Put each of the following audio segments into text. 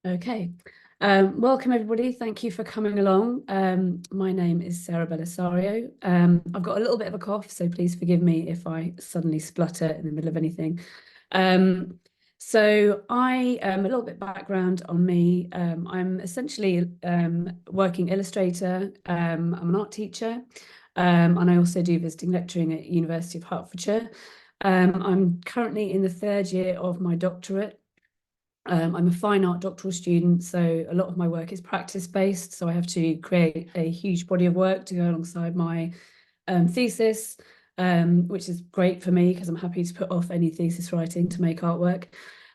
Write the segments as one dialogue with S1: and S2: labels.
S1: Okay. Welcome everybody. Thank you for coming along. My name is Sarah Bellisario. I've got a little bit of a cough, so please forgive me if I suddenly splutter in the middle of anything. So a little bit background on me. I'm essentially working illustrator. I'm an art teacher, and I also do visiting lecturing at University of Hertfordshire. I'm currently in the third year of my doctorate. I'm a fine art doctoral student, so a lot of my work is practice-based. So I have to create a huge body of work to go alongside my thesis, which is great for me because I'm happy to put off any thesis writing to make artwork.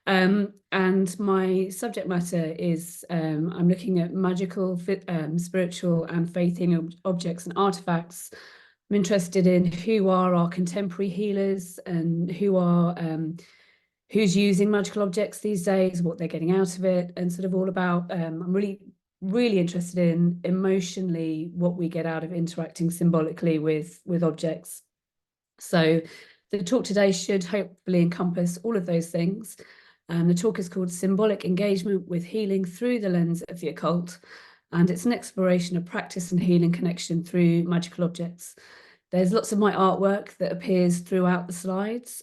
S1: And my subject matter is I'm looking at magical, spiritual, and faith healing objects and artifacts. I'm interested in who are our contemporary healers and who's using magical objects these days, what they're getting out of it, and sort of all about, I'm really interested in emotionally what we get out of interacting symbolically with objects. So the talk today should hopefully encompass all of those things. The talk is called Symbolic Engagement with Healing Through the Lens of the Occult, and it's an exploration of practice and healing connection through magical objects. There's lots of my artwork that appears throughout the slides.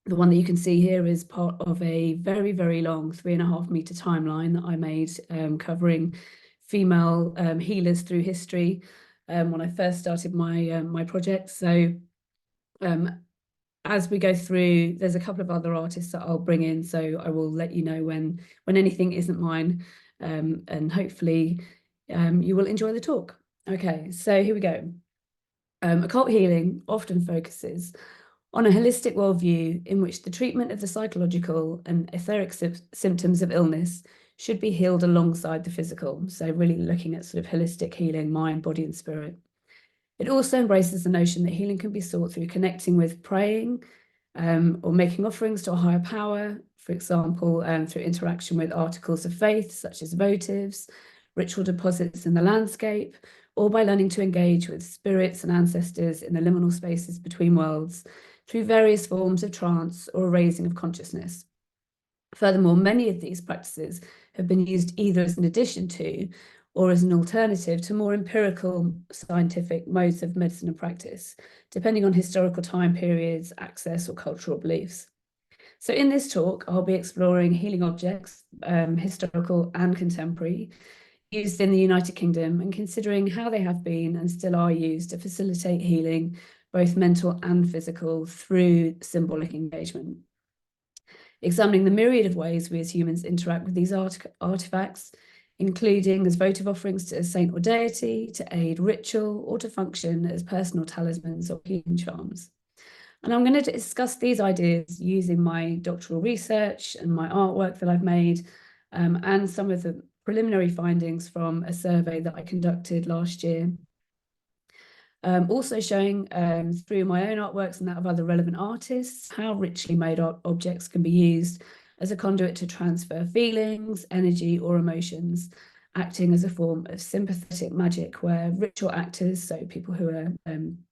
S1: The one that you can see here is part of a very, very long 3.5 meter timeline that I made covering female healers through history when I first started my project. So as we go through, there's a couple of other artists that I'll bring in, so I will let you know when anything isn't mine, and hopefully you will enjoy the talk. Okay, so here we go. Occult healing often focuses on a holistic worldview in which the treatment of the psychological and etheric symptoms of illness should be healed alongside the physical. So really looking at sort of holistic healing, mind, body, and spirit. It also embraces the notion that healing can be sought through connecting with praying, or making offerings to a higher power, for example, through interaction with articles of faith, such as votives, ritual deposits in the landscape, or by learning to engage with spirits and ancestors in the liminal spaces between worlds through various forms of trance or a raising of consciousness. Furthermore, many of these practices have been used either as an addition to or as an alternative to more empirical scientific modes of medicine and practice, depending on historical time periods, access, or cultural beliefs. So in this talk, I'll be exploring healing objects, historical and contemporary, used in the United Kingdom, and considering how they have been and still are used to facilitate healing, both mental and physical, through symbolic engagement. Examining the myriad of ways we as humans interact with these artifacts, including as votive offerings to a saint or deity, to aid ritual, or to function as personal talismans or healing charms. And I'm going to discuss these ideas using my doctoral research and my artwork that I've made, and some of the preliminary findings from a survey that I conducted last year. Also showing through my own artworks and that of other relevant artists, how richly made objects can be used as a conduit to transfer feelings, energy, or emotions, acting as a form of sympathetic magic where ritual actors, so people who are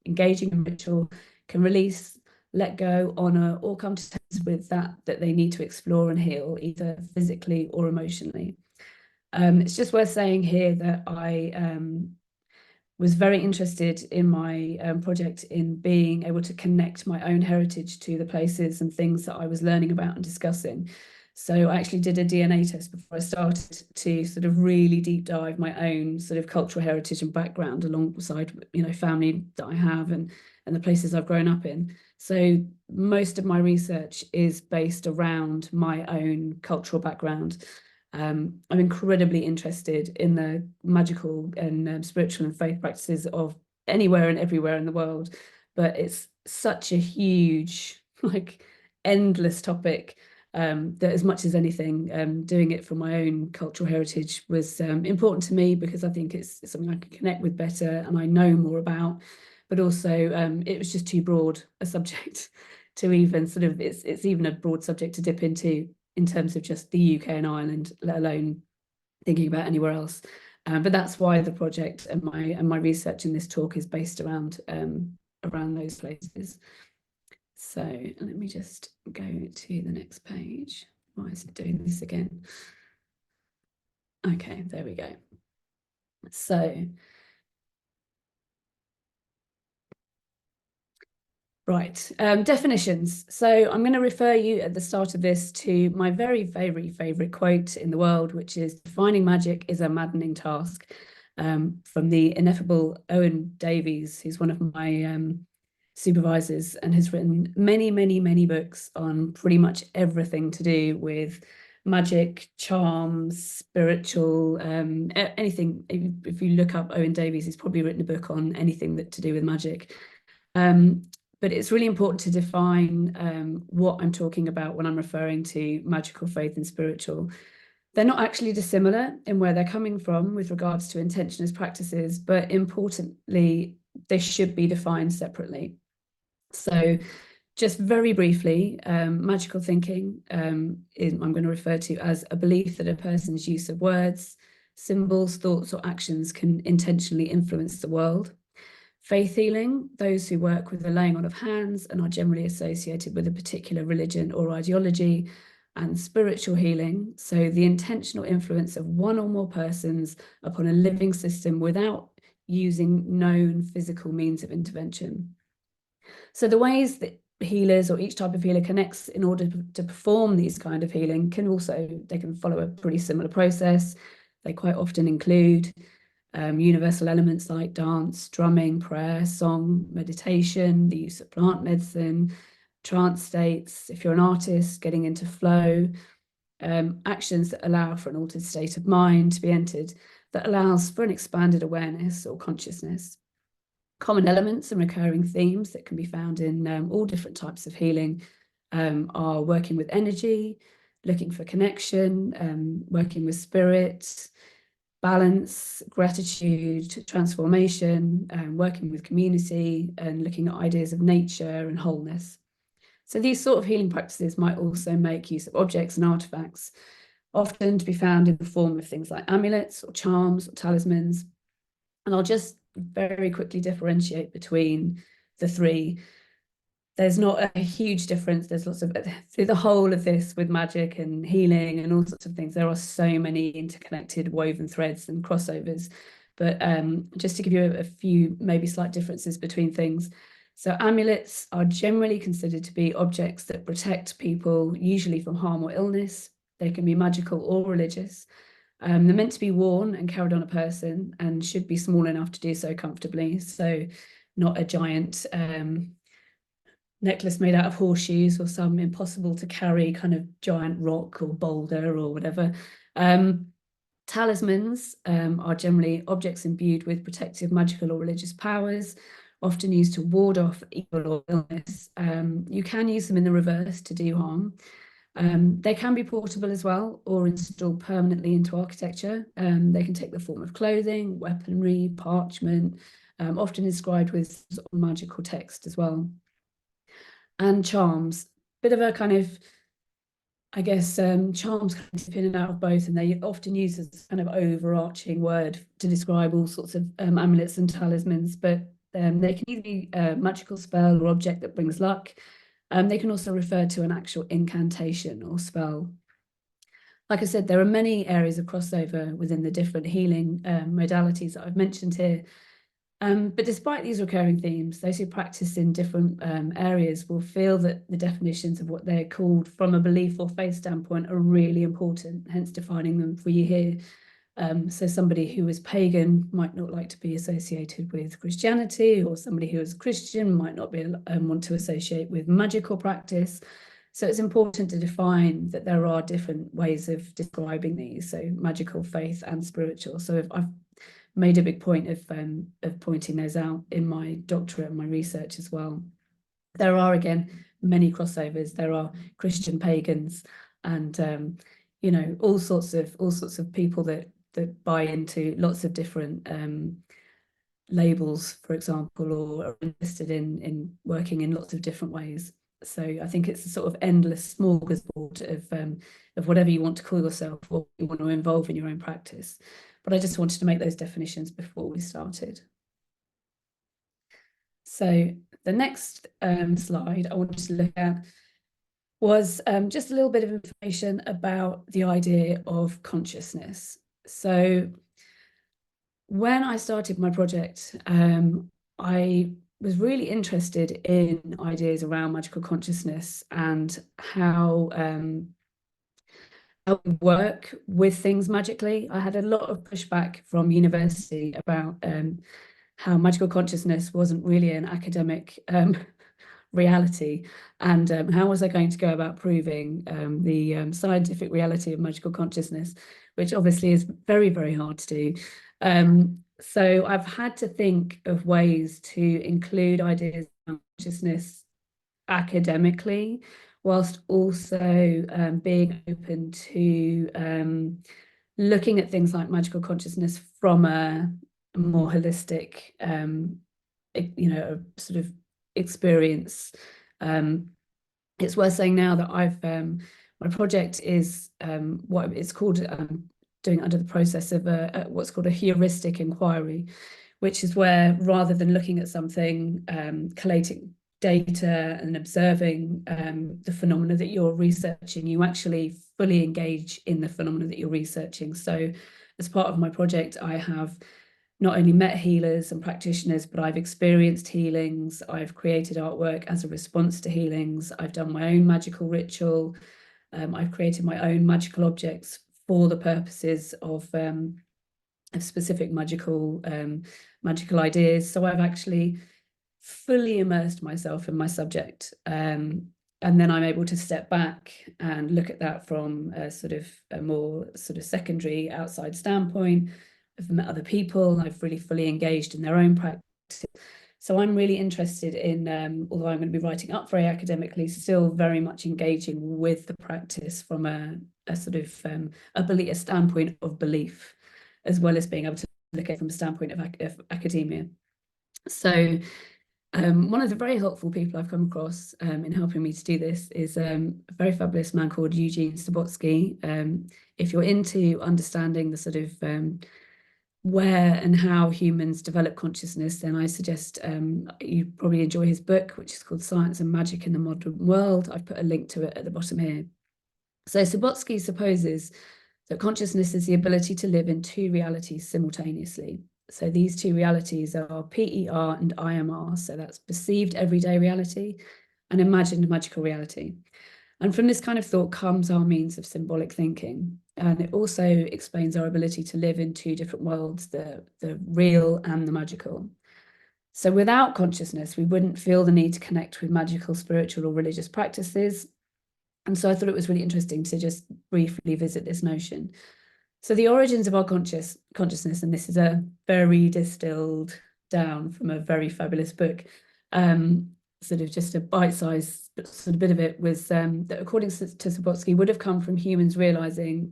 S1: engaging in ritual, can release, let go, honor, or come to terms with that they need to explore and heal, either physically or emotionally. It's just worth saying here that I was very interested in my project in being able to connect my own heritage to the places and things that I was learning about and discussing. So I actually did a DNA test before I started to sort of really deep dive my own sort of cultural heritage and background alongside, family that I have and the places I've grown up in. So most of my research is based around my own cultural background. I'm incredibly interested in the magical and spiritual and faith practices of anywhere and everywhere in the world, but it's such a huge, like, endless topic, that as much as anything, doing it for my own cultural heritage was important to me because I think it's something I can connect with better and I know more about, but also it was just too broad a subject to even sort of, it's even a broad subject to dip into in terms of just the UK and Ireland, let alone thinking about anywhere else. But that's why the project and my research in this talk is based around those places. So let me just go to the next page. Why is it doing this again? Okay, there we go. So, right, definitions. So I'm going to refer you at the start of this to my very favorite quote in the world, which is defining magic is a maddening task, from the ineffable Owen Davies, who's one of my supervisors and has written many books on pretty much everything to do with magic, charms, spiritual, anything. If you look up Owen Davies, he's probably written a book on anything that to do with magic. But it's really important to define what I'm talking about when I'm referring to magical, faith, and spiritual. They're not actually dissimilar in where they're coming from with regards to intention as practices, but importantly, they should be defined separately. So just very briefly, magical thinking I'm going to refer to as a belief that a person's use of words, symbols, thoughts, or actions can intentionally influence the world. Faith healing, those who work with the laying on of hands and are generally associated with a particular religion or ideology. And spiritual healing, so the intentional influence of one or more persons upon a living system without using known physical means of intervention. So the ways that healers or each type of healer connects in order to perform these kind of healing they can follow a pretty similar process. They quite often include universal elements like dance, drumming, prayer, song, meditation, the use of plant medicine, trance states. If you're an artist, getting into flow, actions that allow for an altered state of mind to be entered that allows for an expanded awareness or consciousness. Common elements and recurring themes that can be found in all different types of healing are working with energy, looking for connection, working with spirit, balance, gratitude, transformation, working with community, and looking at ideas of nature and wholeness. So these sort of healing practices might also make use of objects and artifacts, often to be found in the form of things like amulets or charms or talismans. And I'll just very quickly differentiate between the three. There's not a huge difference. There's lots of, through the whole of this with magic and healing and all sorts of things, there are so many interconnected woven threads and crossovers. But just to give you a few maybe slight differences between things. So amulets are generally considered to be objects that protect people, usually from harm or illness. They can be magical or religious. They're meant to be worn and carried on a person and should be small enough to do so comfortably. So not a giant necklace made out of horseshoes or some impossible to carry kind of giant rock or boulder or whatever. Talismans are generally objects imbued with protective magical or religious powers, often used to ward off evil or illness. You can use them in the reverse to do harm. They can be portable as well or installed permanently into architecture. They can take the form of clothing, weaponry, parchment, often inscribed with sort of magical text as well. And charms, bit of a kind of, I guess, charms kind of in and out of both, and they often use as kind of overarching word to describe all sorts of amulets and talismans, but they can either be a magical spell or object that brings luck. They can also refer to an actual incantation or spell. Like I said, there are many areas of crossover within the different healing modalities that I've mentioned here. But despite these recurring themes, those who practice in different areas will feel that the definitions of what they're called from a belief or faith standpoint are really important, hence defining them for you here. So somebody who is pagan might not like to be associated with Christianity, or somebody who is Christian might not be want to associate with magical practice. So it's important to define that there are different ways of describing these, so magical, faith, and spiritual. So if I've made a big point of pointing those out in my doctorate and my research as well. There are, again, many crossovers. There are Christian pagans and you know, all sorts of people that buy into lots of different labels, for example, or are interested in working in lots of different ways. So I think it's a sort of endless smorgasbord of whatever you want to call yourself or you want to involve in your own practice. But I just wanted to make those definitions before we started. So the next slide I wanted to look at was just a little bit of information about the idea of consciousness. So when I started my project, I was really interested in ideas around magical consciousness and how we work with things magically. I had a lot of pushback from university about how magical consciousness wasn't really an academic reality, and how was I going to go about proving the scientific reality of magical consciousness, which obviously is very, very hard to do. So I've had to think of ways to include ideas of consciousness academically, whilst also being open to looking at things like magical consciousness from a more holistic, sort of experience. It's worth saying now that my project is what it's called, doing under the process of what's called a heuristic inquiry, which is where, rather than looking at something, collating data and observing the phenomena that you're researching, you actually fully engage in the phenomena that you're researching. So as part of my project, I have not only met healers and practitioners, but I've experienced healings. I've created artwork as a response to healings. I've done my own magical ritual. I've created my own magical objects for the purposes of specific magical ideas. So I've actually fully immersed myself in my subject. And then I'm able to step back and look at that from a more sort of secondary outside standpoint. I've met other people. I've really fully engaged in their own practice. So I'm really interested in, although I'm going to be writing up very academically, still very much engaging with the practice from a standpoint of belief, as well as being able to look at it from a standpoint of academia. So one of the very helpful people I've come across in helping me to do this is a very fabulous man called Eugene Stabotsky. If you're into understanding the sort of where and how humans develop consciousness, then I suggest you probably enjoy his book, which is called Science and Magic in the Modern World. I've put a link to it at the bottom here. So Stabotsky supposes that consciousness is the ability to live in two realities simultaneously. So these two realities are PER and IMR. So that's perceived everyday reality and imagined magical reality. And from this kind of thought comes our means of symbolic thinking. And it also explains our ability to live in two different worlds, the real and the magical. So without consciousness, we wouldn't feel the need to connect with magical, spiritual, or religious practices. And so I thought it was really interesting to just briefly visit this notion. So the origins of our consciousness, and this is a very distilled down from a very fabulous book, sort of just a bite-sized sort of bit of it, was that according to Symbolic, would have come from humans realizing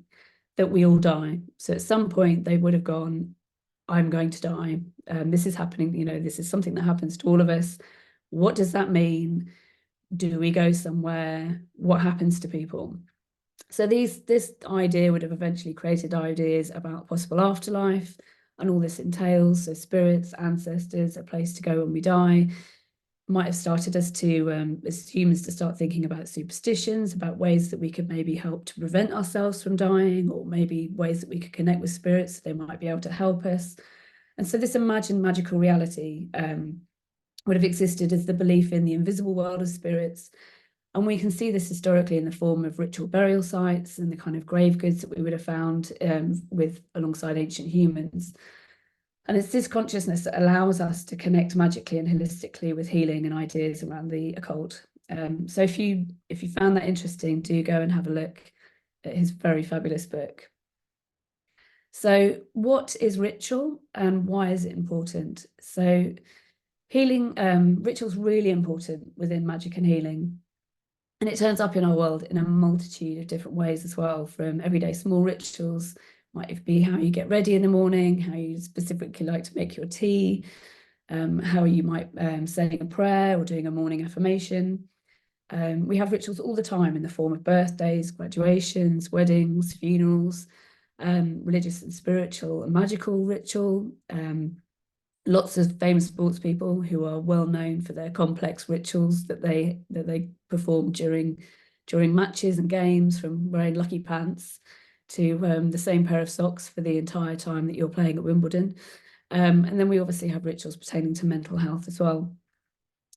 S1: that we all die. So at some point they would have gone, I'm going to die. This is happening, this is something that happens to all of us. What does that mean? Do we go somewhere? What happens to people? So this idea would have eventually created ideas about possible afterlife and all this entails. So spirits, ancestors, a place to go when we die. Might have started us to, as humans, to start thinking about superstitions, about ways that we could maybe help to prevent ourselves from dying, or maybe ways that we could connect with spirits so they might be able to help us. And so this imagined magical reality would have existed as the belief in the invisible world of spirits. And we can see this historically in the form of ritual burial sites and the kind of grave goods that we would have found alongside ancient humans. And it's this consciousness that allows us to connect magically and holistically with healing and ideas around the occult. So if you found that interesting, do go and have a look at his very fabulous book. So what is ritual and why is it important? So healing, ritual's really important within magic and healing. And it turns up in our world in a multitude of different ways as well, from everyday small rituals, might be how you get ready in the morning, how you specifically like to make your tea, how you might saying a prayer or doing a morning affirmation. We have rituals all the time in the form of birthdays, graduations, weddings, funerals, religious and spiritual and magical ritual. Lots of famous sports people who are well known for their complex rituals that they perform during matches and games, from wearing lucky pants to the same pair of socks for the entire time that you're playing at Wimbledon. And then we obviously have rituals pertaining to mental health as well.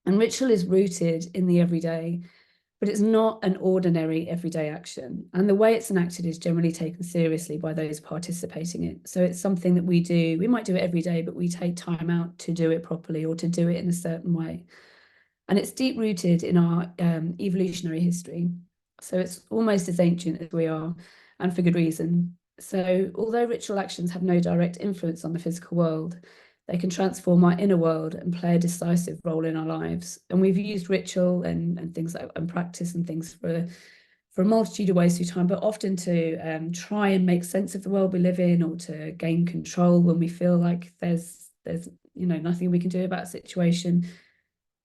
S1: And ritual is rooted in the everyday, but it's not an ordinary everyday action. And the way it's enacted is generally taken seriously by those participating in it. So it's something that we do. We might do it every day, but we take time out to do it properly or to do it in a certain way. And it's deep rooted in our evolutionary history. So it's almost as ancient as we are, and for good reason. So although ritual actions have no direct influence on the physical world, they can transform our inner world and play a decisive role in our lives. And we've used ritual and things like and practice and things for a multitude of ways through time, but often to try and make sense of the world we live in, or to gain control when we feel like there's nothing we can do about a situation.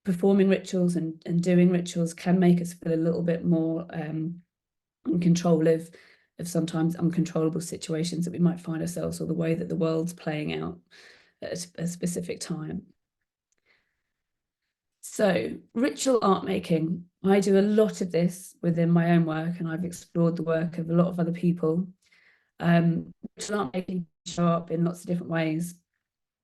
S1: Performing rituals and doing rituals can make us feel a little bit more in control of sometimes uncontrollable situations that we might find ourselves, or the way that the world's playing out at a specific time. So ritual art making, I do a lot of this within my own work, and I've explored the work of a lot of other people. Ritual art making can show up in lots of different ways.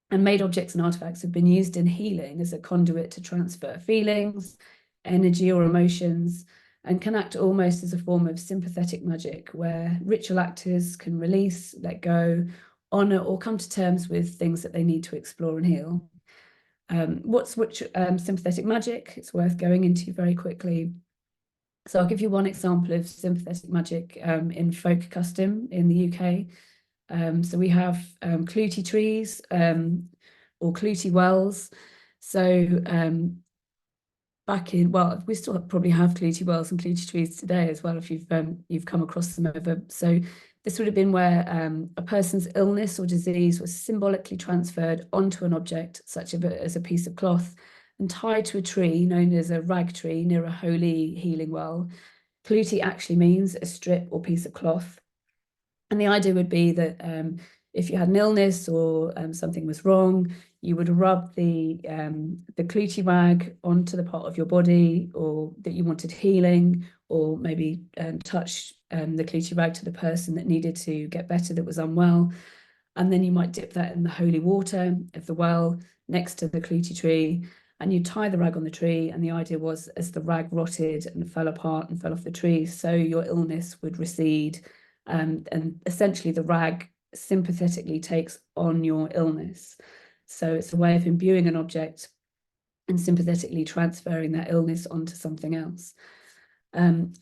S1: And made objects and artifacts have been used in healing as a conduit to transfer feelings, energy, or emotions, and can act almost as a form of sympathetic magic, where ritual actors can release, let go, honor, or come to terms with things that they need to explore and heal. What's sympathetic magic? It's worth going into very quickly. So I'll give you one example of sympathetic magic in folk custom in the UK. So we have clootie trees or clootie wells. So back in, well, we still probably have clootie wells and clootie trees today as well, if you've come across them over. So this would have been where a person's illness or disease was symbolically transferred onto an object, such as a piece of cloth, and tied to a tree known as a rag tree near a holy healing well. Clootie actually means a strip or piece of cloth. And the idea would be that if you had an illness or something was wrong, you would rub the clootie rag onto the part of your body or that you wanted healing, or maybe touch the clootie rag to the person that needed to get better, that was unwell. And then you might dip that in the holy water of the well next to the clootie tree, and you tie the rag on the tree. And the idea was, as the rag rotted and fell apart and fell off the tree, so your illness would recede. And essentially the rag sympathetically takes on your illness. So it's a way of imbuing an object and sympathetically transferring that illness onto something else.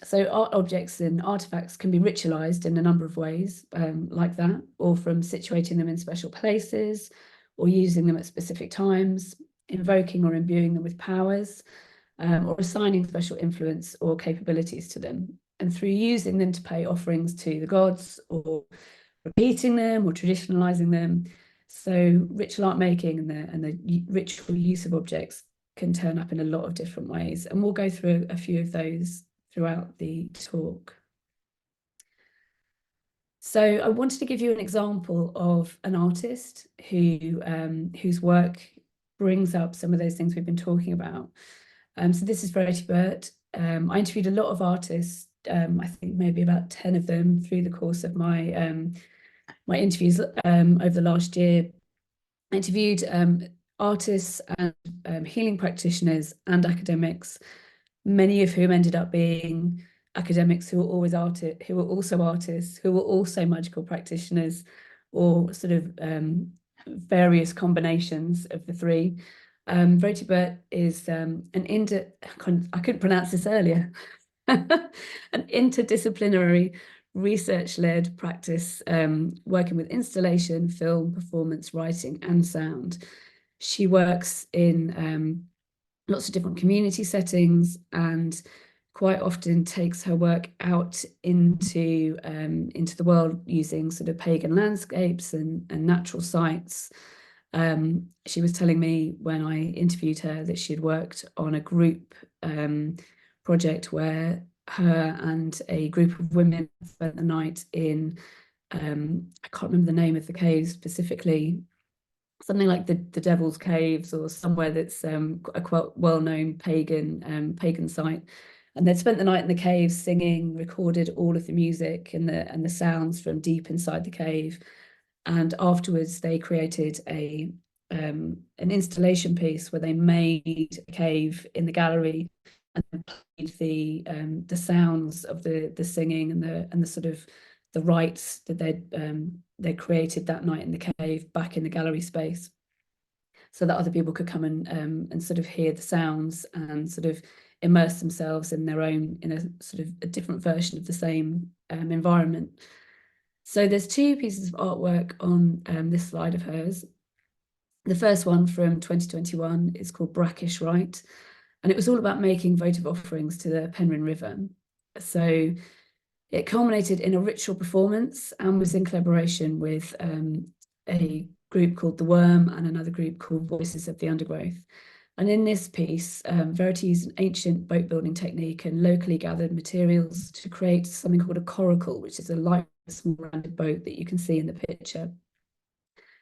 S1: So art objects and artifacts can be ritualized in a number of ways, like that, or from situating them in special places, or using them at specific times, invoking or imbuing them with powers, or assigning special influence or capabilities to them. And through using them to pay offerings to the gods, or repeating them, or traditionalizing them. So ritual art making and the ritual use of objects can turn up in a lot of different ways. And we'll go through a few of those throughout the talk. So I wanted to give you an example of an artist whose work brings up some of those things we've been talking about. So this is Verity Burt. I interviewed a lot of artists, I think maybe about 10 of them through the course of my my interviews over the last year. I interviewed artists and healing practitioners and academics, many of whom ended up being academics who were always who were also artists, who were also magical practitioners, or sort of various combinations of the three. Verity Burt is I couldn't pronounce this earlier, an interdisciplinary research-led practice working with installation, film, performance, writing, and sound. She works in lots of different community settings, and quite often takes her work out into the world using sort of pagan landscapes and natural sites. She was telling me when I interviewed her that she had worked on a group project where her and a group of women spent the night in, I can't remember the name of the cave specifically, something like the Devil's Caves, or somewhere that's a quite well-known pagan site. And they'd spent the night in the cave singing, recorded all of the music and the sounds from deep inside the cave. And afterwards, they created an installation piece where they made a cave in the gallery and played the sounds of the singing and the sort of the rites that they created that night in the cave back in the gallery space, so that other people could come and sort of hear the sounds and sort of immerse themselves in their own, in a sort of a different version of the same environment. So there's two pieces of artwork on this slide of hers. The first one from 2021 is called Brackish Rite, and it was all about making votive offerings to the Penryn River. So it culminated in a ritual performance and was in collaboration with a group called The Worm and another group called Voices of the Undergrowth. And in this piece, Verity used an ancient boat building technique and locally gathered materials to create something called a coracle, which is a light, small rounded boat that you can see in the picture.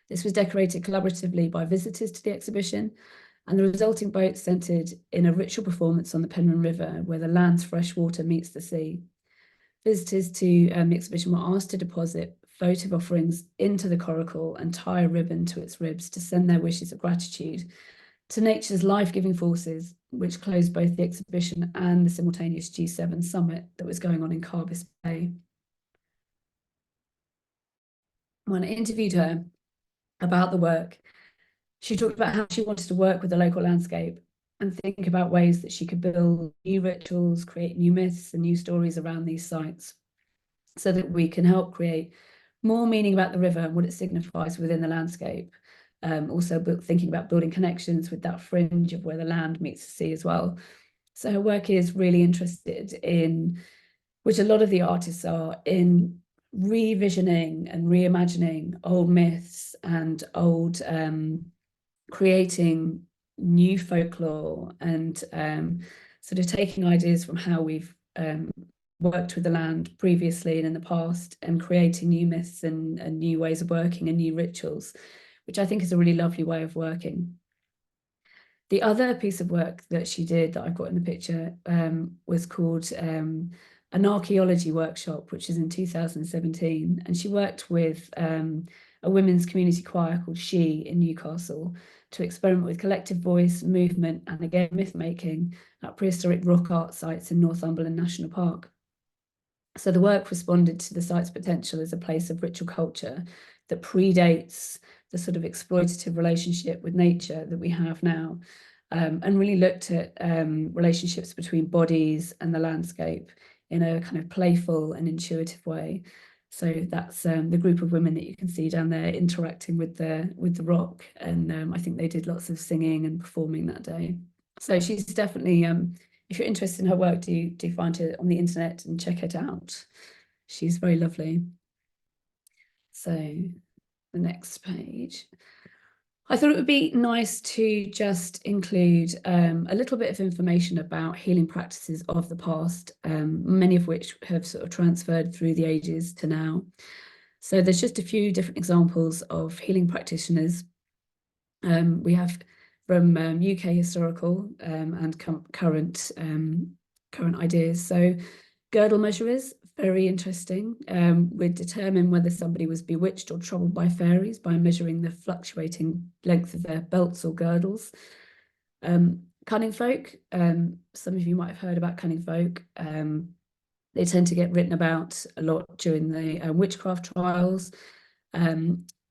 S1: This was decorated collaboratively by visitors to the exhibition, and the resulting boat centred in a ritual performance on the Penryn River, where the land's fresh water meets the sea. Visitors to the exhibition were asked to deposit votive offerings into the coracle and tie a ribbon to its ribs to send their wishes of gratitude to nature's life-giving forces, which closed both the exhibition and the simultaneous G7 summit that was going on in Carbis Bay. When I interviewed her about the work, she talked about how she wanted to work with the local landscape and think about ways that she could build new rituals, create new myths and new stories around these sites, so that we can help create more meaning about the river and what it signifies within the landscape. Also thinking about building connections with that fringe of where the land meets the sea as well. So her work is really interested in, which a lot of the artists are, in revisioning and reimagining old myths and old, creating new folklore and sort of taking ideas from how we've worked with the land previously and in the past and creating new myths and new ways of working and new rituals, which I think is a really lovely way of working. The other piece of work that she did that I've got in the picture was called an archaeology workshop, which is in 2017. And she worked with a women's community choir called She in Newcastle to experiment with collective voice, movement, and again, myth making at prehistoric rock art sites in Northumberland National Park. So the work responded to the site's potential as a place of ritual culture that predates the sort of exploitative relationship with nature that we have now, and really looked at relationships between bodies and the landscape in a kind of playful and intuitive way. So that's the group of women that you can see down there interacting with the rock, and I think they did lots of singing and performing that day. So she's definitely, if you're interested in her work, do find her on the internet and check it out. She's very lovely. So the next page. I thought it would be nice to just include a little bit of information about healing practices of the past, many of which have sort of transferred through the ages to now. So there's just a few different examples of healing practitioners. We have from UK historical and current ideas. So girdle measurers, very interesting. We'd determine whether somebody was bewitched or troubled by fairies by measuring the fluctuating length of their belts or girdles. Cunning folk, some of you might have heard about cunning folk. They tend to get written about a lot during the witchcraft trials.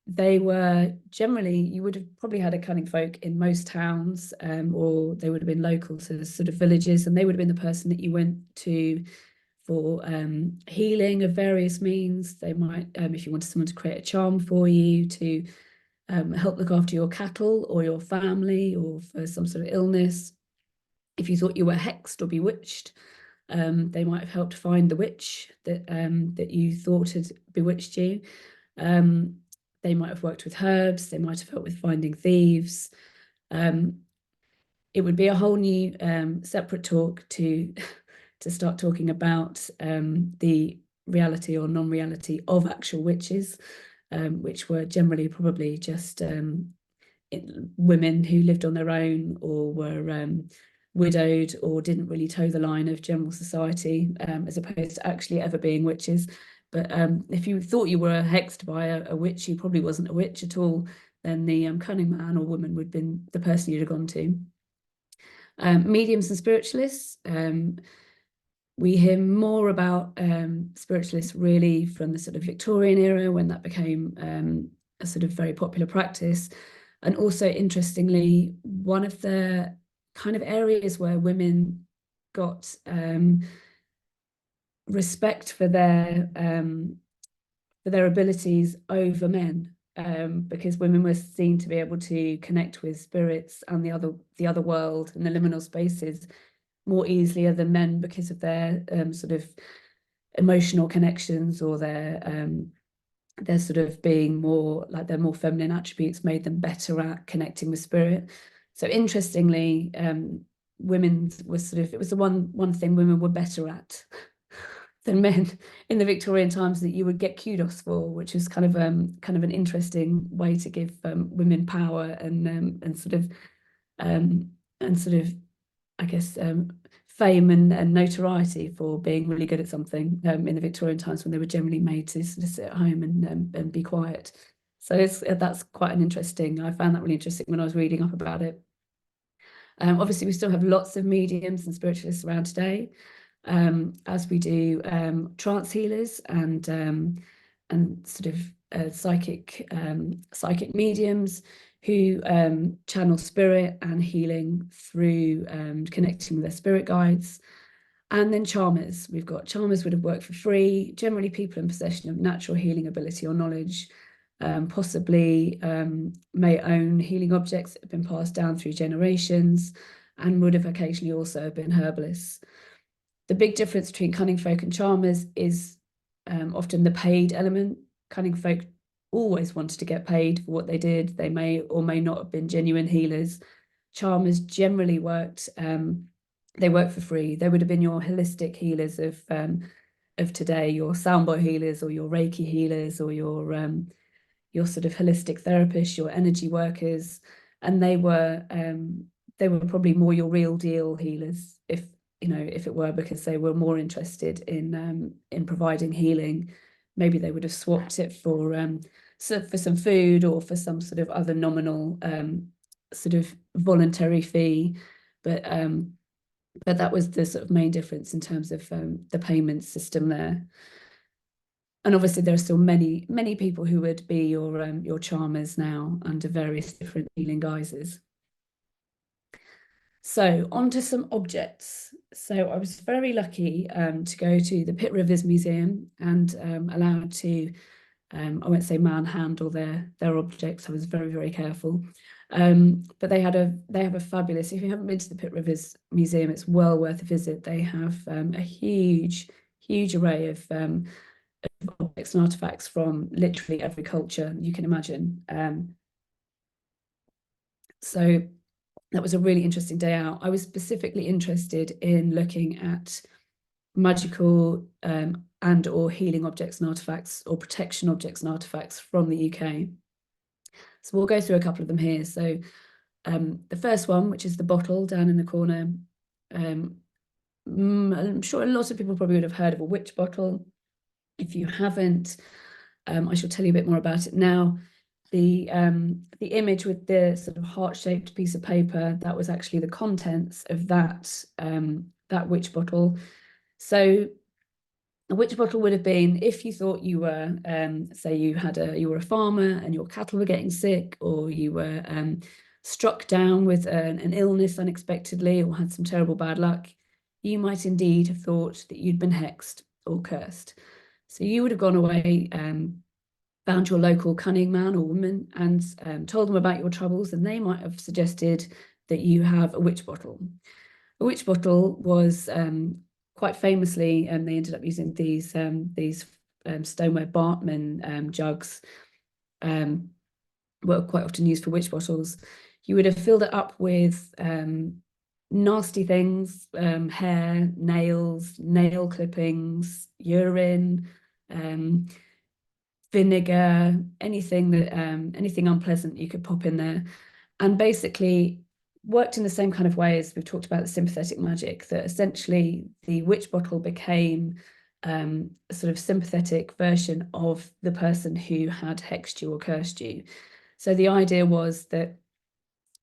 S1: They were generally, you would have probably had a cunning folk in most towns, or they would have been local to the sort of villages, and they would have been the person that you went to for healing of various means. They might, if you wanted someone to create a charm for you, to help look after your cattle or your family, or for some sort of illness. If you thought you were hexed or bewitched, they might have helped find the witch that you thought had bewitched you. They might have worked with herbs. They might have helped with finding thieves. It would be a whole new separate talk to start talking about the reality or non-reality of actual witches, which were generally probably just women who lived on their own or were widowed or didn't really toe the line of general society, as opposed to actually ever being witches. But if you thought you were hexed by a witch, you probably wasn't a witch at all. Then the cunning man or woman would have been the person you'd have gone to. Mediums and spiritualists. We hear more about spiritualists really from the sort of Victorian era, when that became a sort of very popular practice. And also, interestingly, one of the kind of areas where women got respect for their abilities over men, because women were seen to be able to connect with spirits and the other world and the liminal spaces more easily than men, because of their sort of emotional connections, or their sort of being more like their more feminine attributes made them better at connecting with spirit. So interestingly, women was sort of, it was the one thing women were better at than men in the Victorian times, that you would get kudos for, which was kind of an interesting way to give women power and sort of I guess fame and notoriety for being really good at something in the Victorian times, when they were generally made to sort of sit at home and be quiet. So that's quite an interesting, I found that really interesting when I was reading up about it. Obviously, we still have lots of mediums and spiritualists around today, as we do trance healers and sort of psychic mediums who channel spirit and healing through connecting with their spirit guides. And then charmers. We've got charmers would have worked for free, generally people in possession of natural healing ability or knowledge, possibly may own healing objects that have been passed down through generations, and would have occasionally also been herbalists. The big difference between cunning folk and charmers is often the paid element. Cunning folk always wanted to get paid for what they did. They may or may not have been genuine healers. Charmers generally worked, they worked for free. They would have been your holistic healers of today, your soundboy healers or your Reiki healers or your sort of holistic therapists, your energy workers, and they were probably more your real deal healers, if it were, because they were more interested in providing healing. Maybe they would have swapped it for some food or for some sort of other nominal sort of voluntary fee, but that was the sort of main difference in terms of the payment system there. And obviously, there are still many people who would be your charmers now under various different healing guises. So on to some objects. So I was very lucky to go to the Pitt Rivers Museum and allowed to, I won't say manhandle their objects. I was very, very careful. But they have a fabulous, if you haven't been to the Pitt Rivers Museum, it's well worth a visit. They have a huge array of objects and artifacts from literally every culture you can imagine. So that was a really interesting day out. I was specifically interested in looking at magical and or healing objects and artifacts, or protection objects and artifacts from the UK. So we'll go through a couple of them here. So the first one, which is the bottle down in the corner, I'm sure a lot of people probably would have heard of a witch bottle. If you haven't, I shall tell you a bit more about it now. The image with the sort of heart-shaped piece of paper, that was actually the contents of that witch bottle. So a witch bottle would have been if you thought you were, say you were a farmer and your cattle were getting sick, or you were struck down with an illness unexpectedly, or had some terrible bad luck, you might indeed have thought that you'd been hexed or cursed. So you would have gone away, found your local cunning man or woman and told them about your troubles, and they might have suggested that you have a witch bottle. A witch bottle was quite famously, and they ended up using these stoneware Bartman jugs, were quite often used for witch bottles. You would have filled it up with nasty things, hair, nails, nail clippings, urine, vinegar, anything unpleasant you could pop in there. And basically, worked in the same kind of way as we've talked about the sympathetic magic, that essentially the witch bottle became a sort of sympathetic version of the person who had hexed you or cursed you. So the idea was that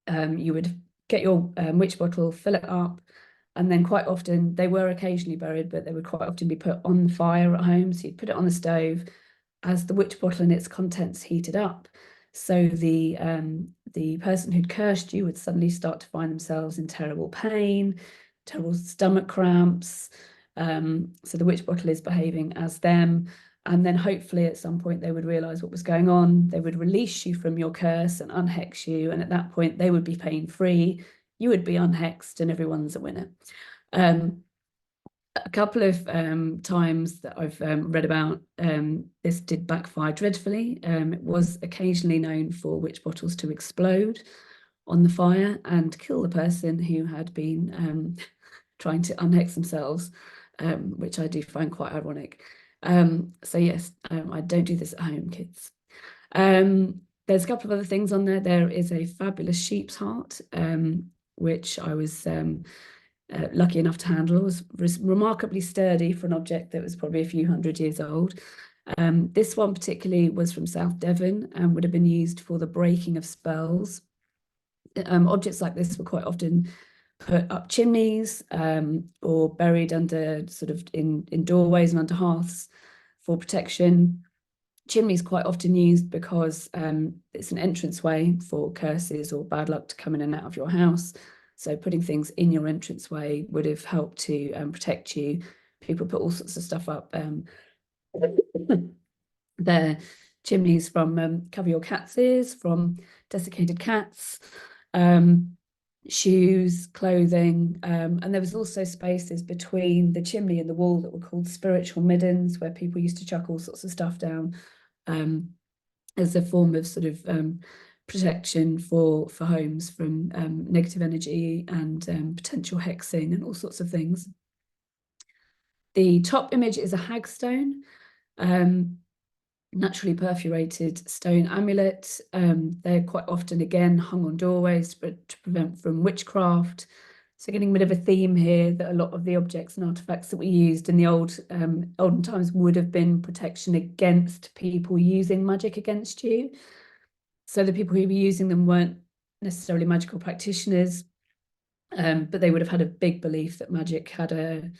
S1: you would get your witch bottle, fill it up, and then quite often, they were occasionally buried, but they would quite often be put on the fire at home. So you'd put it on the stove as the witch bottle and its contents heated up. So the person who'd cursed you would suddenly start to find themselves in terrible pain, terrible stomach cramps. So the witch bottle is behaving as them. And then hopefully at some point they would realize what was going on. They would release you from your curse and unhex you. And at that point, they would be pain free. You would be unhexed and everyone's a winner. A couple of times that I've read about, this did backfire dreadfully. It was occasionally known for witch bottles to explode on the fire and kill the person who had been trying to unhex themselves, which I do find quite ironic. So yes, I don't do this at home, kids. There's a couple of other things on there. There is a fabulous sheep's heart, which I was lucky enough to handle. It was remarkably sturdy for an object that was probably a few hundred years old. This one particularly was from South Devon and would have been used for the breaking of spells. Objects like this were quite often put up chimneys or buried under sort of in doorways and under hearths for protection. Chimneys quite often used because it's an entranceway for curses or bad luck to come in and out of your house. So putting things in your entranceway would have helped to protect you. People put all sorts of stuff up their chimneys from cover your cat's ears, from desiccated cats, shoes, clothing, and there was also spaces between the chimney and the wall that were called spiritual middens, where people used to chuck all sorts of stuff down as a form of sort of protection for homes from negative energy and potential hexing and all sorts of things. The top image is a hagstone, naturally perforated stone amulet. They're quite often, again, hung on doorways to prevent from witchcraft. So getting rid of a theme here that a lot of the objects and artifacts that we used in the olden times would have been protection against people using magic against you. So the people who were using them weren't necessarily magical practitioners, but they would have had a big belief that magic had a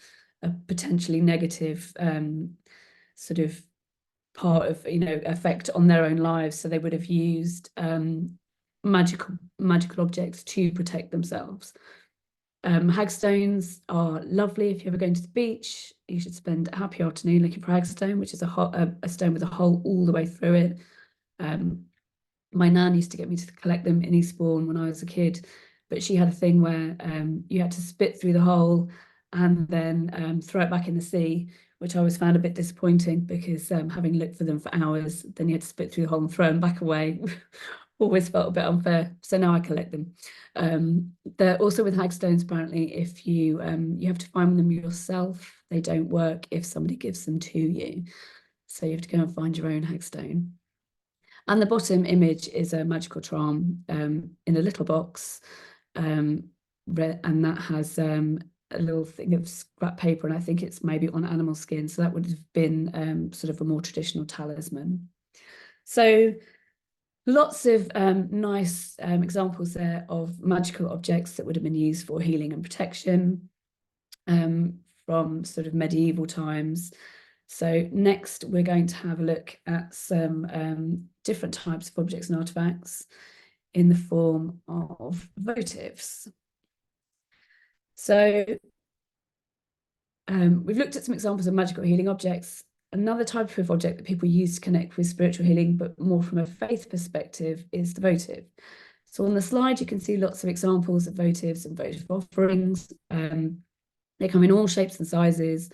S1: potentially negative sort of part of, effect on their own lives. So they would have used magical objects to protect themselves. Hagstones are lovely. If you're ever going to the beach, you should spend a happy afternoon looking for a hagstone, which is a stone with a hole all the way through it. My nan used to get me to collect them in Eastbourne when I was a kid, but she had a thing where you had to spit through the hole and then throw it back in the sea, which I always found a bit disappointing because having looked for them for hours, then you had to spit through the hole and throw them back away. Always felt a bit unfair. So now I collect them. They're also with hagstones, apparently, if you have to find them yourself. They don't work if somebody gives them to you. So you have to go and find your own hagstone. And the bottom image is a magical charm in a little box. And that has a little thing of scrap paper, and I think it's maybe on animal skin. So that would have been sort of a more traditional talisman. So lots of nice examples there of magical objects that would have been used for healing and protection from sort of medieval times. So next, we're going to have a look at some different types of objects and artifacts in the form of votives. So we've looked at some examples of magical healing objects. Another type of object that people use to connect with spiritual healing, but more from a faith perspective, is the votive. So on the slide, you can see lots of examples of votives and votive offerings. They come in all shapes and sizes.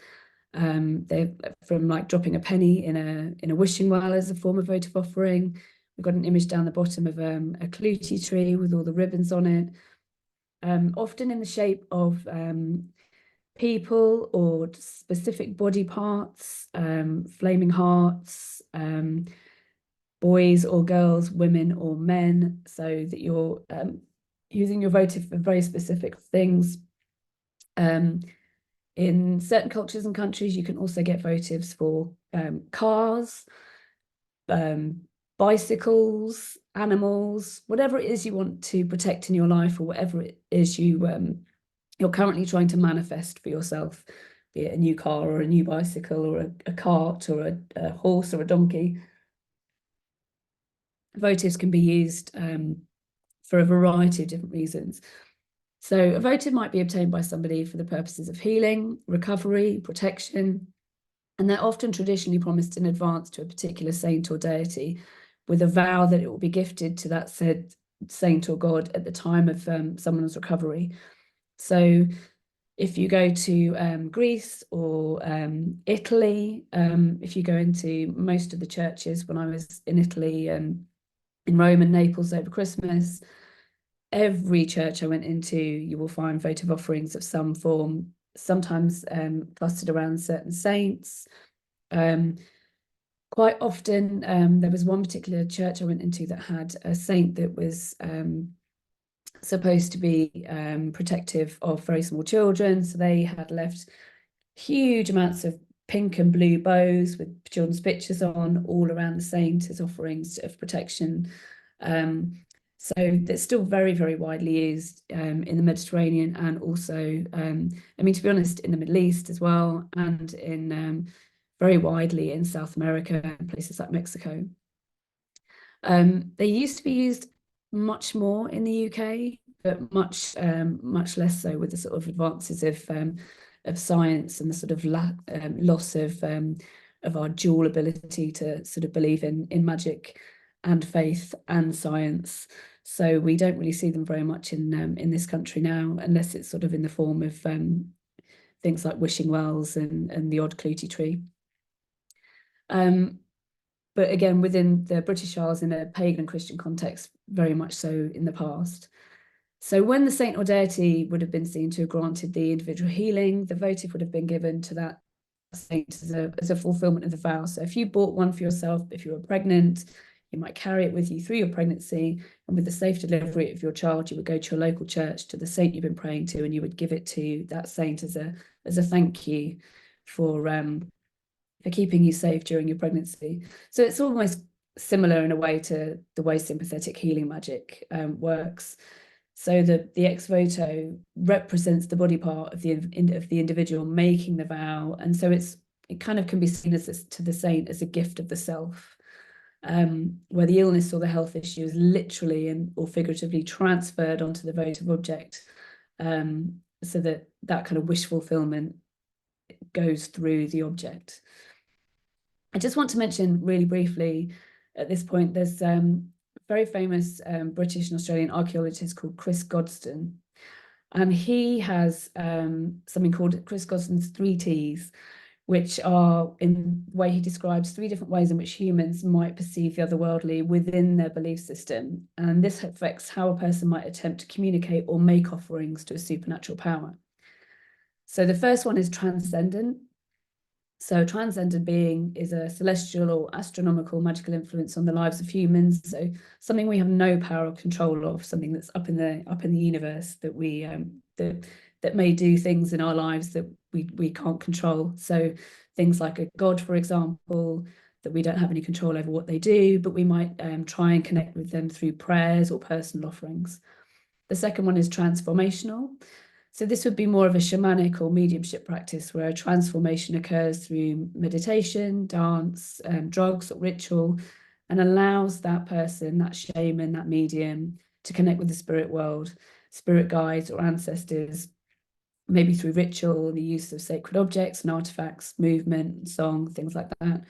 S1: They're from like dropping a penny in a wishing well as a form of votive offering. We've got an image down the bottom of a clootie tree with all the ribbons on it, often in the shape of people or specific body parts, flaming hearts, boys or girls, women or men, so that you're using your votive for very specific things. In certain cultures and countries, you can also get votives for cars, bicycles, animals, whatever it is you want to protect in your life, or whatever it is you're currently trying to manifest for yourself, be it a new car or a new bicycle or a cart or a horse or a donkey. Votives can be used for a variety of different reasons. So a votive might be obtained by somebody for the purposes of healing, recovery, protection, and they're often traditionally promised in advance to a particular saint or deity, with a vow that it will be gifted to that said saint or god at the time of someone's recovery. So if you go to Greece or Italy, if you go into most of the churches, when I was in Italy, in Rome and Naples over Christmas, every church I went into, you will find votive offerings of some form, sometimes clustered around certain saints. Quite often, there was one particular church I went into that had a saint that was supposed to be protective of very small children. So they had left huge amounts of pink and blue bows with children's pictures on all around the saint as offerings of protection. So it's still very, very widely used in the Mediterranean, and also, I mean, to be honest, in the Middle East as well, and in very widely in South America and places like Mexico. They used to be used much more in the UK, but much less so with the sort of advances of science and the sort of loss of our dual ability to sort of believe in magic and faith and science. So we don't really see them very much in this country now, unless it's sort of in the form of things like wishing wells and the odd clootie tree. But again, within the British Isles, in a pagan and Christian context, very much so in the past. So when the saint or deity would have been seen to have granted the individual healing, the votive would have been given to that saint as a fulfillment of the vow. So if you bought one for yourself, if you were pregnant, you might carry it with you through your pregnancy, and with the safe delivery of your child, you would go to your local church, to the saint you've been praying to, and you would give it to that saint as a thank you for keeping you safe during your pregnancy. So it's almost similar in a way to the way sympathetic healing magic works. So the ex voto represents the body part of the individual making the vow, and so it kind of can be seen as to the saint as a gift of the self, where the illness or the health issue is literally or figuratively transferred onto the votive object, so that kind of wish fulfillment goes through the object. I just want to mention really briefly at this point, there's a very famous British and Australian archaeologist called Chris Godston, and he has something called Chris Godston's 3 T's, which are, in the way he describes, 3 different ways in which humans might perceive the otherworldly within their belief system. And this affects how a person might attempt to communicate or make offerings to a supernatural power. So the first one is transcendent. So a transcendent being is a celestial or astronomical magical influence on the lives of humans. So something we have no power or control of, something that's up in the universe that we that may do things in our lives that we can't control. So things like a god, for example, that we don't have any control over what they do, but we might try and connect with them through prayers or personal offerings. The second one is transformational. So this would be more of a shamanic or mediumship practice where a transformation occurs through meditation, dance, drugs, or ritual, and allows that person, that shaman, that medium, to connect with the spirit world, spirit guides or ancestors, maybe through ritual, the use of sacred objects and artifacts, movement, song, things like that.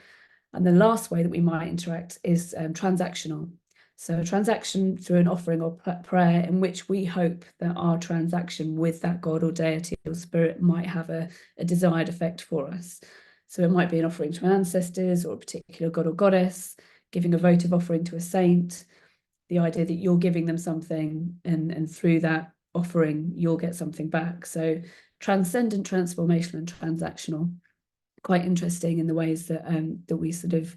S1: And the last way that we might interact is transactional. So a transaction through an offering or prayer in which we hope that our transaction with that god or deity or spirit might have a desired effect for us. So it might be an offering to ancestors or a particular god or goddess, giving a votive offering to a saint, the idea that you're giving them something and through that offering, you'll get something back. So transcendent, transformational, and transactional. Quite interesting in the ways that that we sort of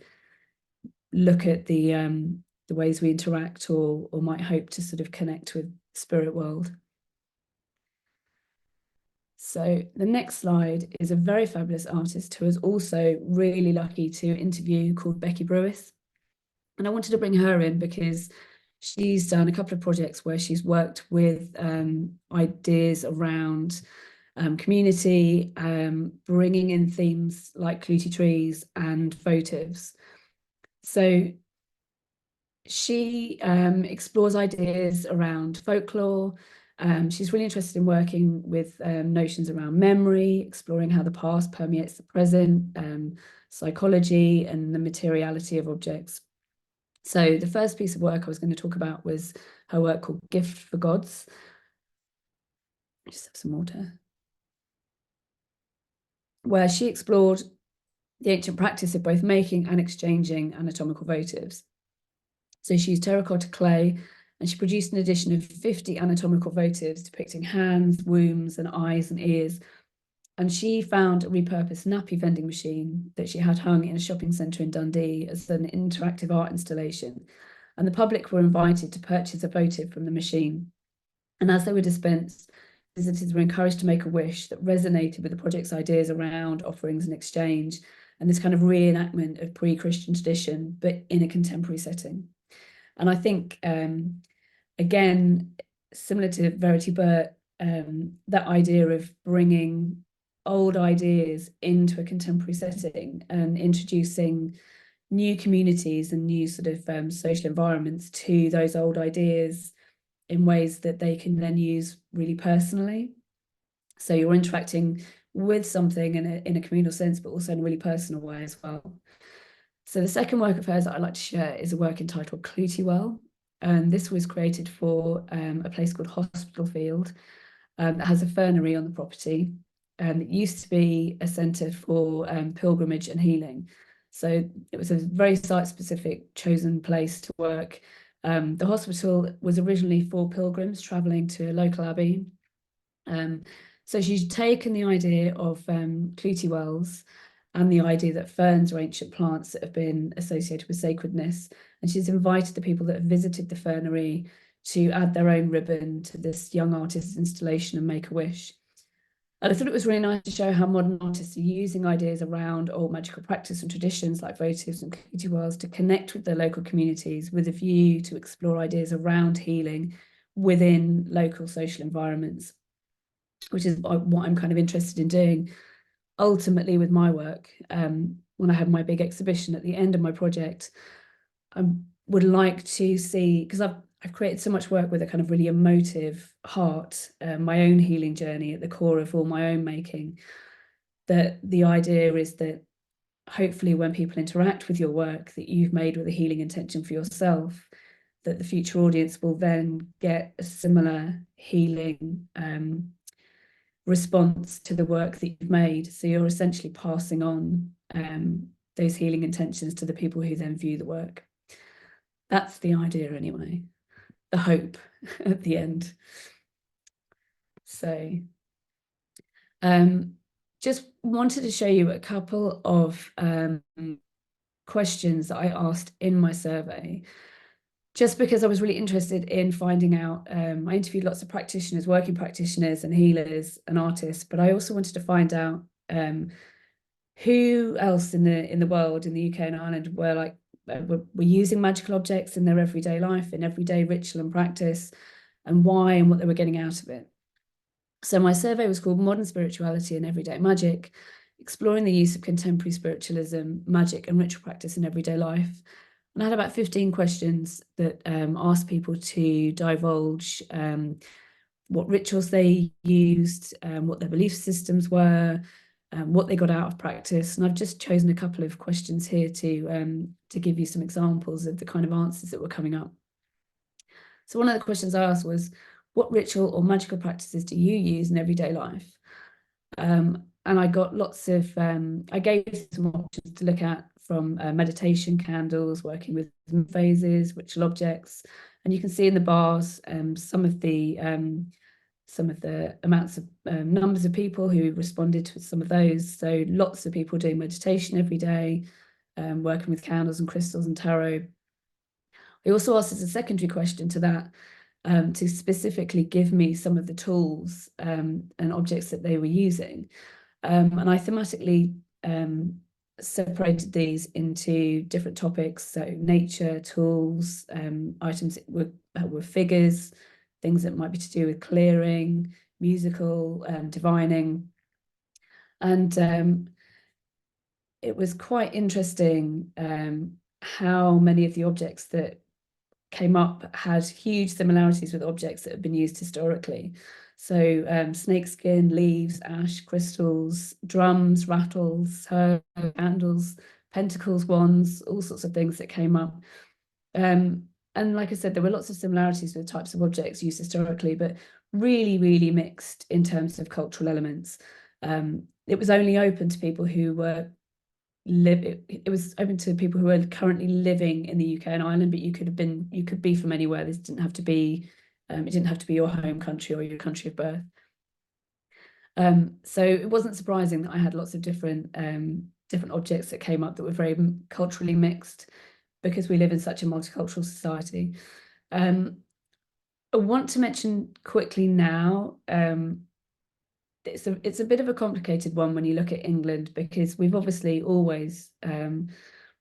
S1: look at the ways we interact or might hope to sort of connect with spirit world. So the next slide is a very fabulous artist who is also really lucky to interview, called Becky Brewis. And I wanted to bring her in because she's done a couple of projects where she's worked with ideas around community, bringing in themes like Clutie trees and votives. So she explores ideas around folklore. She's really interested in working with notions around memory, exploring how the past permeates the present, psychology, and the materiality of objects. So the first piece of work I was going to talk about was her work called Gift for Gods. Just have some water. Where she explored the ancient practice of both making and exchanging anatomical votives. So she used terracotta clay, and she produced an edition of 50 anatomical votives depicting hands, wombs, and eyes and ears. And she found a repurposed nappy vending machine that she had hung in a shopping centre in Dundee as an interactive art installation. And the public were invited to purchase a votive from the machine. And as they were dispensed, visitors were encouraged to make a wish that resonated with the project's ideas around offerings and exchange, and this kind of reenactment of pre-Christian tradition, but in a contemporary setting. And I think, again, similar to Verity Burt, that idea of bringing old ideas into a contemporary setting and introducing new communities and new sort of social environments to those old ideas in ways that they can then use really personally. So you're interacting with something in a communal sense, but also in a really personal way as well. So the second work of hers that I'd like to share is a work entitled Clutie Well. And this was created for a place called Hospital Field that has a fernery on the property. It used to be a centre for pilgrimage and healing. So it was a very site-specific chosen place to work. The hospital was originally for pilgrims travelling to a local abbey. So she's taken the idea of Clutie wells and the idea that ferns are ancient plants that have been associated with sacredness. And she's invited the people that have visited the fernery to add their own ribbon to this young artist's installation and make a wish. And I thought it was really nice to show how modern artists are using ideas around old magical practice and traditions like votives and Clutie wells to connect with their local communities with a view to explore ideas around healing within local social environments, which is what I'm kind of interested in doing ultimately with my work. When I have my big exhibition at the end of my project, I would like to see, because I've created so much work with a kind of really emotive heart, my own healing journey at the core of all my own making, that the idea is that hopefully when people interact with your work that you've made with a healing intention for yourself, that the future audience will then get a similar healing response to the work that you've made. So you're essentially passing on those healing intentions to the people who then view the work. That's the idea anyway, the hope at the end. So just wanted to show you a couple of questions that I asked in my survey, just because I was really interested in finding out. I interviewed lots of practitioners, working practitioners and healers and artists, but I also wanted to find out who else in the world, in the UK and Ireland, were using magical objects in their everyday life, in everyday ritual and practice, and why and what they were getting out of it. So my survey was called Modern Spirituality and Everyday Magic, Exploring the Use of Contemporary Spiritualism, Magic and Ritual Practice in Everyday Life. And I had about 15 questions that asked people to divulge what rituals they used, what their belief systems were, what they got out of practice. And I've just chosen a couple of questions here to give you some examples of the kind of answers that were coming up. So one of the questions I asked was, what ritual or magical practices do you use in everyday life? And I got lots of, I gave some options to look at, from meditation candles, working with phases, ritual objects. And you can see in the bars some of the amounts of numbers of people who responded to some of those. So lots of people doing meditation every day, working with candles and crystals and tarot. I also asked as a secondary question to that, to specifically give me some of the tools and objects that they were using. And I thematically separated these into different topics. So nature, tools, items that were figures, things that might be to do with clearing, musical, divining. And it was quite interesting how many of the objects that came up had huge similarities with objects that have been used historically. So snakeskin, leaves, ash, crystals, drums, rattles, herbs, candles, pentacles, wands, all sorts of things that came up. And like I said, there were lots of similarities with types of objects used historically, but really, really mixed in terms of cultural elements. It was only open to people who were it was open to people who are currently living in the UK and Ireland, but you could be from anywhere. This didn't have to be it didn't have to be your home country or your country of birth. So it wasn't surprising that I had lots of different objects that came up that were very culturally mixed, because we live in such a multicultural society. I want to mention quickly now, it's a bit of a complicated one when you look at England, because we've obviously always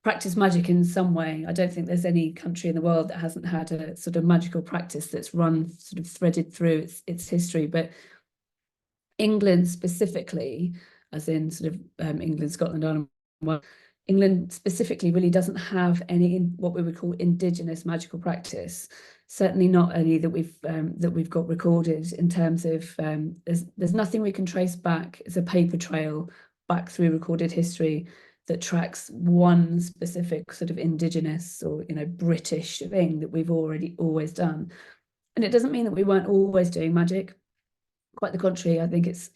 S1: practiced magic in some way. I don't think there's any country in the world that hasn't had a sort of magical practice that's run sort of threaded through its history. But England specifically, as in sort of England, Scotland, Ireland, well, England specifically really doesn't have any what we would call indigenous magical practice. Certainly not any that we've got recorded in terms of there's nothing we can trace back as a paper trail back through recorded history that tracks one specific sort of indigenous or British thing that we've always done. And it doesn't mean that we weren't always doing magic. Quite the contrary, I think it's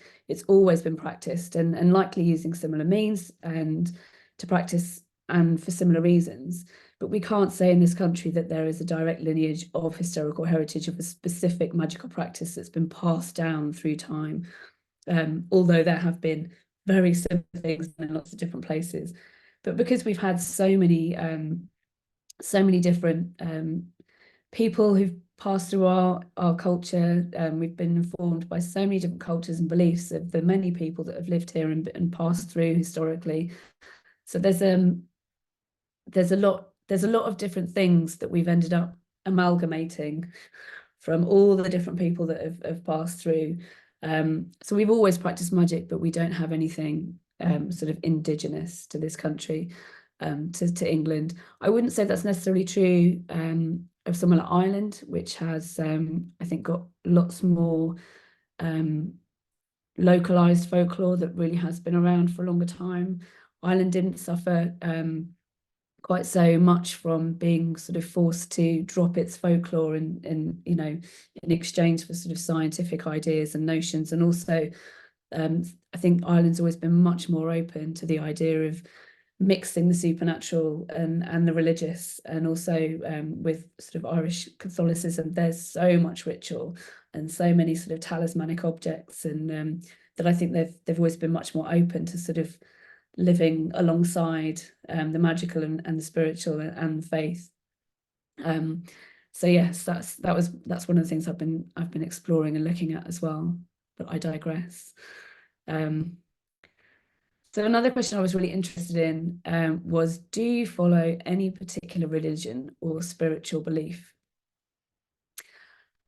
S1: always been practiced and likely using similar means and to practice and for similar reasons. But we can't say in this country that there is a direct lineage of historical heritage of a specific magical practice that's been passed down through time, although there have been very similar things in lots of different places. But because we've had so many different people who've passed through our culture, we've been informed by so many different cultures and beliefs of the many people that have lived here and passed through historically. So there's a lot of different things that we've ended up amalgamating from all the different people that have passed through. So we've always practiced magic, but we don't have anything sort of indigenous to this country, to England. I wouldn't say that's necessarily true of somewhere like Ireland, which has, I think, got lots more localized folklore that really has been around for a longer time. Ireland didn't suffer quite so much from being sort of forced to drop its folklore in exchange for sort of scientific ideas and notions. And also, I think Ireland's always been much more open to the idea of mixing the supernatural and the religious, and also with sort of Irish Catholicism, there's so much ritual and so many sort of talismanic objects, and that I think they've always been much more open to sort of living alongside the magical and the spiritual and faith. So yes, that's one of the things I've been exploring and looking at as well. But I digress. So another question I was really interested in was, do you follow any particular religion or spiritual belief?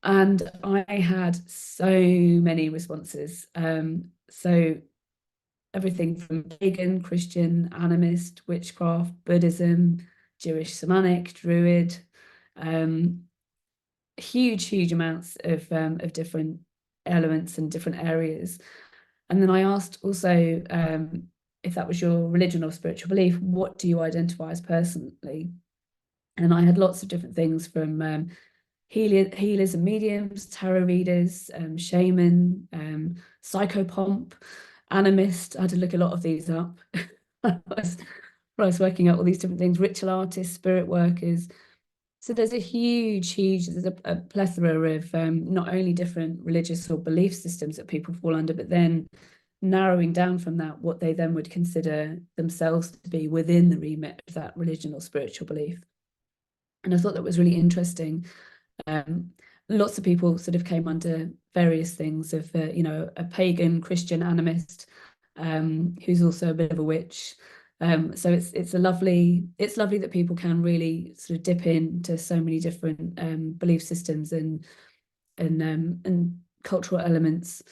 S1: And I had so many responses. So everything from pagan, Christian, animist, witchcraft, Buddhism, Jewish, Shamanic, Druid, huge amounts of different elements and different areas. And then I asked also, if that was your religion or spiritual belief, what do you identify as personally? And I had lots of different things from healers and mediums, tarot readers, shaman, psychopomp, animist. I had to look a lot of these up. I was working out all these different things, ritual artists, spirit workers. So there's there's a plethora of not only different religious or belief systems that people fall under, but then narrowing down from that what they then would consider themselves to be within the remit of that religion or spiritual belief. And I thought that was really interesting. And lots of people sort of came under various things of, a pagan Christian animist, who's also a bit of a witch. So it's lovely that people can really sort of dip into so many different belief systems and cultural elements,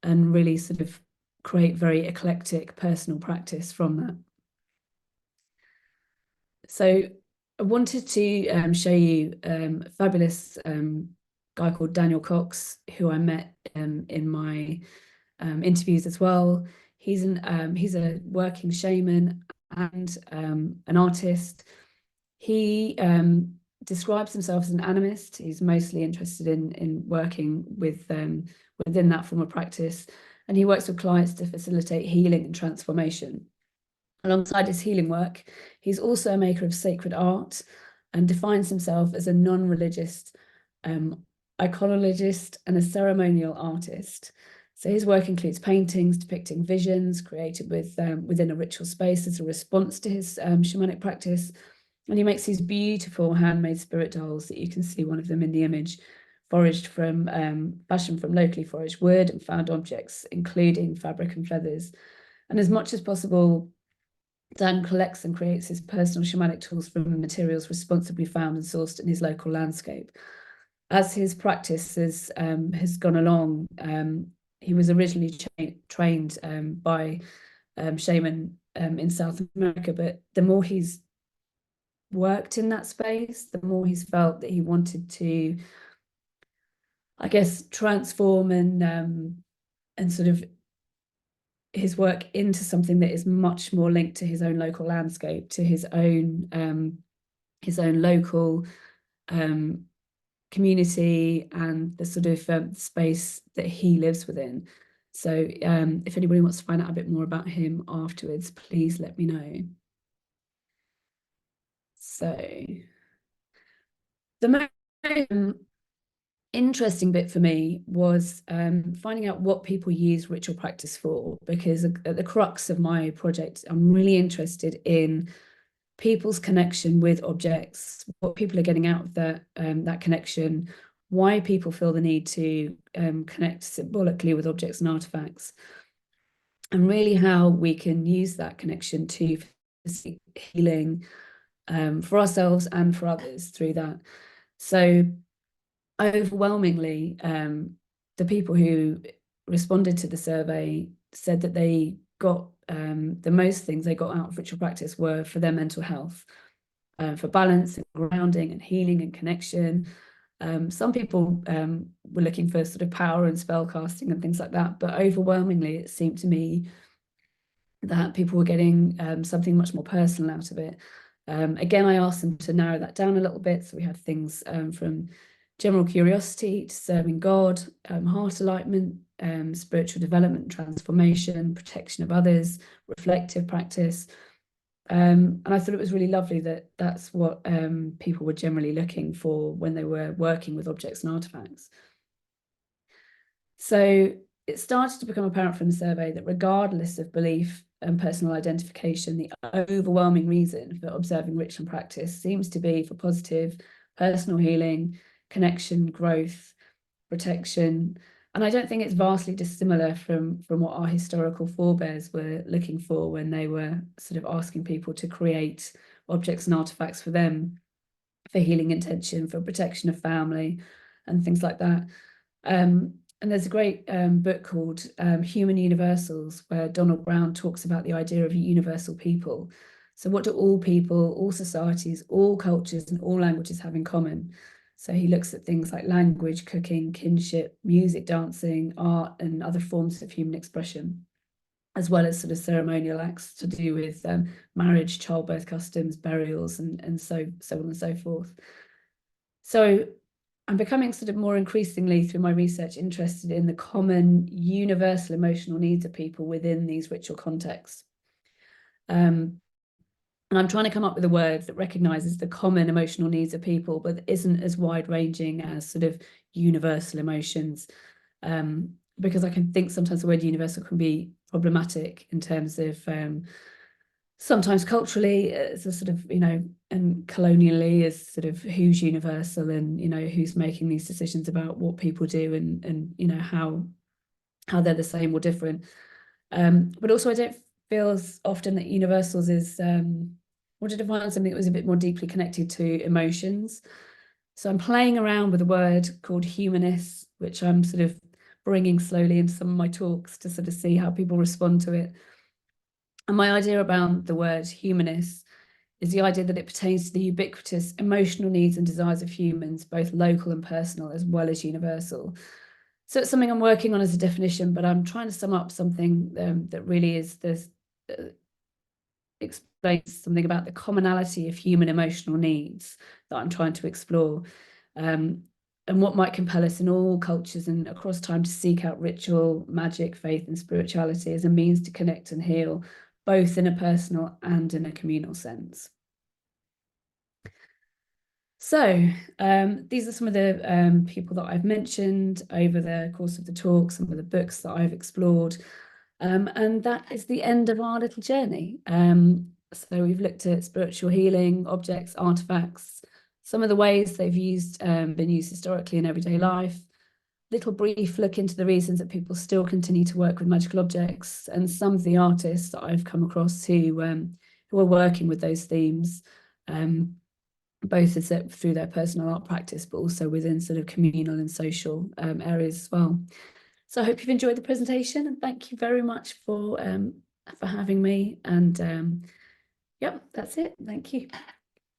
S1: and really sort of create very eclectic personal practice from that. So I wanted to show you a fabulous guy called Daniel Cox, who I met in my interviews as well. He's a working shaman and an artist. He describes himself as an animist. He's mostly interested in working with within that form of practice, and he works with clients to facilitate healing and transformation. Alongside his healing work, he's also a maker of sacred art and defines himself as a non-religious iconologist and a ceremonial artist. So his work includes paintings depicting visions created within a ritual space as a response to his shamanic practice. And he makes these beautiful handmade spirit dolls that you can see one of them in the image, fashioned from locally foraged wood and found objects, including fabric and feathers. And as much as possible, Dan collects and creates his personal shamanic tools from materials responsibly found and sourced in his local landscape. As his practice has gone along, he was originally trained by shaman in South America, but the more he's worked in that space, the more he's felt that he wanted to, I guess, transform and sort of his work into something that is much more linked to his own local landscape, to his own local community and the sort of space that he lives within. So if anybody wants to find out a bit more about him afterwards, please let me know. So the most interesting bit for me was finding out what people use ritual practice for, because at the crux of my project, I'm really interested in people's connection with objects, what people are getting out of that connection, why people feel the need to connect symbolically with objects and artifacts, and really how we can use that connection to healing for ourselves and for others through that. So overwhelmingly, the people who responded to the survey said that they got the most things they got out of ritual practice were for their mental health, for balance and grounding and healing and connection. Some people were looking for sort of power and spell casting and things like that, but overwhelmingly it seemed to me that people were getting something much more personal out of it. Again, I asked them to narrow that down a little bit. So we had things from general curiosity to serving God, heart alignment, spiritual development, transformation, protection of others, reflective practice. And I thought it was really lovely that that's what people were generally looking for when they were working with objects and artifacts. So it started to become apparent from the survey that regardless of belief and personal identification, the overwhelming reason for observing ritual practice seems to be for positive personal healing, connection, growth, protection. And I don't think it's vastly dissimilar from what our historical forebears were looking for when they were sort of asking people to create objects and artifacts for them, for healing intention, for protection of family, and things like that. And there's a great book called Human Universals, where Donald Brown talks about the idea of a universal people. So what do all people, all societies, all cultures, and all languages have in common? So he looks at things like language, cooking, kinship, music, dancing, art, and other forms of human expression, as well as sort of ceremonial acts to do with marriage, childbirth customs, burials, and so on and so forth. So I'm becoming sort of more increasingly through my research interested in the common universal emotional needs of people within these ritual contexts. And I'm trying to come up with a word that recognizes the common emotional needs of people, but isn't as wide ranging as sort of universal emotions. Because I can think sometimes the word universal can be problematic in terms of sometimes culturally, it's a sort of, and colonially is sort of who's universal and, who's making these decisions about what people do and how they're the same or different. But also I don't feel as often that universals is, wanted to find something that was a bit more deeply connected to emotions. So I'm playing around with a word called humanist, which I'm sort of bringing slowly into some of my talks to sort of see how people respond to it. And my idea about the word humanist is the idea that it pertains to the ubiquitous emotional needs and desires of humans, both local and personal, as well as universal. So it's something I'm working on as a definition, but I'm trying to sum up something that really is this, explains something about the commonality of human emotional needs that I'm trying to explore. And what might compel us in all cultures and across time to seek out ritual, magic, faith, and spirituality as a means to connect and heal, both in a personal and in a communal sense. So these are some of the people that I've mentioned over the course of the talk, some of the books that I've explored. And that is the end of our little journey. So we've looked at spiritual healing, objects, artifacts, some of the ways they've been used historically in everyday life, little brief look into the reasons that people still continue to work with magical objects, and some of the artists that I've come across who are working with those themes, both through their personal art practice, but also within sort of communal and social areas as well. So I hope you've enjoyed the presentation, and thank you very much for having me. And yep, that's it. Thank you.